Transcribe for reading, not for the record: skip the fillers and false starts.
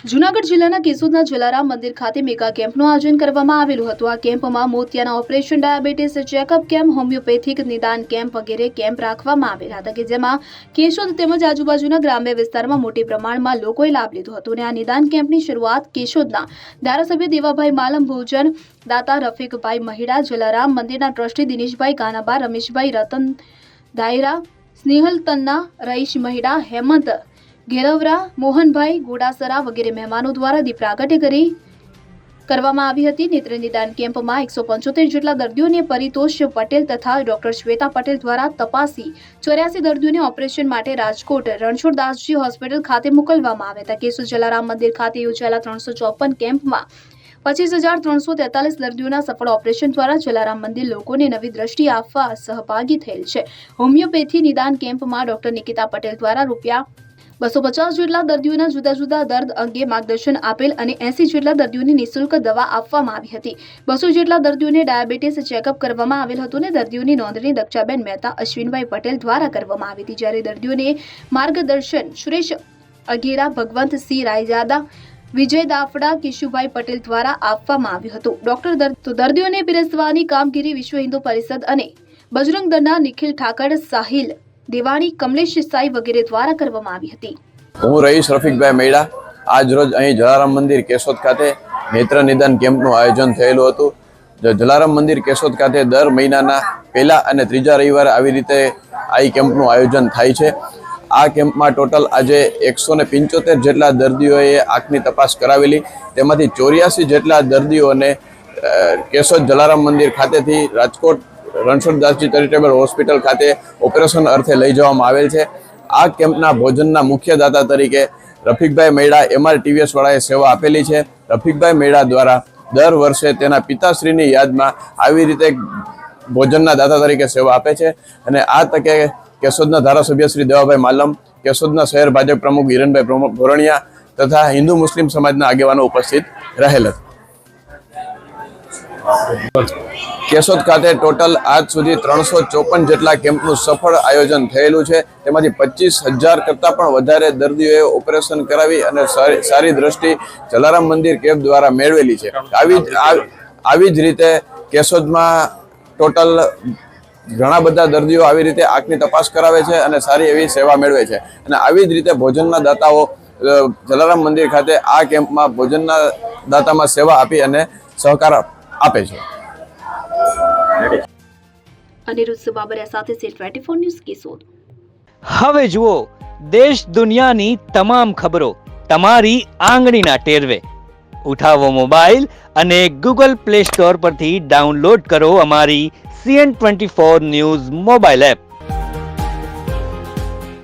જૂનાગઢ જિલ્લાના કેશોદના જલારામ મંદિર ખાતે મેગા કેમ્પનું આયોજન કરવામાં આવેલું હતું। આ કેમ્પમાં મોતિયાના operation, diabetes checkup camp, homeopathic નિદાન કેમ્પ વગેરે કેમ્પ રાખવામાં આવેલા હતા કે જેમાં કેશોદ તેમજ આજુબાજુના ગ્રામ્ય વિસ્તારમાં મોટી પ્રમાણમાં લોકોએ લાભ લીધો હતો। અને આ નિદાન કેમ્પની શરૂઆત કેશોદના ધારાસભ્ય દેવાભાઈ માલમ, ભોજન દાતા રફીકભાઈ મહિડા, જલારામ મંદિરના ટ્રસ્ટી દિનેશભાઈ કાનાબા, રમેશભાઈ રતન દાયરા, સ્નેહલ તન્ના, રઈશ મહિડા, હેમંત ઘેરવરા, મોહનભાઈ ગોડાસરા વગેરે મહેમાનો દ્વારા દીપ પ્રાગટ્ય કરવામાં આવી હતી। નેત્ર નિદાન કેમ્પમાં 175 જેટલા દર્દીઓને પરિતોષ પટેલ તથા ડોક્ટર શ્વેતા પટેલ દ્વારા તપાસી 84 દર્દીઓને ઓપરેશન માટે રાજકોટ રણછોડદાસજી હોસ્પિટલ ખાતે મોકલવામાં આવ્યા હતા। કેશોદ જલારામ મંદિર ખાતે યોજાયેલા 354 કેમ્પમાં 25,343 દર્દીઓના સફળ ઓપરેશન દ્વારા જલારામ મંદિર લોકોને નવી દ્રષ્ટિ આપવા સહભાગી થયેલ છે। હોમિયોપેથી નિદાન કેમ્પમાં ડોક્ટર નિકિતા પટેલ દ્વારા ₹250 જેટલા દર્દીઓના જુદા જુદા દર્દ અંગે માર્ગદર્શન આપેલ અને 80 જેટલા દર્દીઓને નિઃશુલ્ક દવા આપવામાં આવી હતી। 200 જેટલા દર્દીઓને ડાયાબિટીસ ચેકઅપ કરવામાં આવેલ હતું અને દર્દીઓની નોંધણી દક્ષાબેન મહેતા, અશ્વિનભાઈ પટેલ દ્વારા કરવામાં આવી હતી। જ્યારે દર્દીઓને માર્ગદર્શન સુરેશ અઘેરા, ભગવંતસિંહ રાયજાદા, વિજય દાફડા, કિશુભાઈ પટેલ દ્વારા આપવામાં આવ્યું હતું। દર્દીઓને પીરસવાની કામગીરી વિશ્વ હિન્દુ પરિષદ અને બજરંગ દળના નિખિલ ઠાકર, સાહિલ દેવાણી, કમલેશ સાઈ વગેરે દ્વારા કરવામાં આવી હતી। હું રઈશ રફીકભાઈ મહિડા આજ રોજ અહીં જલારામ મંદિર કેશોદ ખાતે નેત્ર નિદાન કેમ્પનું આયોજન થયેલું હતું। જલારામ મંદિર કેશોદ ખાતે દર મહિનાના પહેલા અને ત્રીજા રવિવારે આવી રીતે આ કેમ્પનું આયોજન થાય છે। આ કેમ્પમાં ટોટલ આજે 175 જેટલા દર્દીઓએ આંખની તપાસ કરાવેલી, તેમાંથી 84 જેટલા દર્દીઓને કેશોદ જલારામ મંદિર ખાતેથી રાજકોટ રણછોડદાસજી ચેરિટેબલ હોસ્પિટલ ખાતે ઓપરેશન અર્થે લઈ જવામાં આવેલ છે। આ કેમ્પના ભોજનના મુખ્ય દાતા તરીકે રફીકભાઈ મહિડા MRTVS વાળાએ સેવા આપેલી છે। રફીકભાઈ મહિડા દ્વારા દર વર્ષે તેના પિતાશ્રીની યાદમાં આવી રીતે ભોજનના દાતા તરીકે સેવા આપે છે। અને આ તકે કેશોદના ધારાસભ્ય શ્રી દેવાભાઈ માલમ, કેશોદના શહેર ભાજપ પ્રમુખ હિરણભાઈ ભોરણિયા તથા હિન્દુ મુસ્લિમ સમાજના આગેવાનો ઉપસ્થિત રહેલ હતા। કેશોદ ખાતે ટોટલ આજ સુધી 354 જેટલા કેમ્પનું સફળ આયોજન થયેલું છે। તેમાંથી 25,000 કરતાં પણ વધારે દર્દીઓએ ઓપરેશન કરાવી અને સારી દ્રષ્ટિ જલારામ મંદિર કેમ્પ દ્વારા મેળવેલી છે। આવી જ રીતે કેશોદમાં ટોટલ ઘણા બધા દર્દીઓ આવી રીતે આંખની તપાસ કરાવે છે અને સારી એવી સેવા મેળવે છે। અને આવી જ રીતે ભોજનના દાતાઓ જલારામ મંદિર ખાતે આ કેમ્પમાં ભોજનના દાતામાં સેવા આપી અને સહકાર આપે છે। અનિરુદ્ધ સુબાબરિયા સાથે C24 ન્યૂઝ કેશોદ। હવે જુઓ દેશ દુનિયાની તમામ ખબરો તમારી આંગળીના ટેરવે। ઉઠાવો મોબાઈલ અને Google Play Store પરથી ડાઉનલોડ કરો અમારી CN24 ન્યૂઝ મોબાઈલ એપ।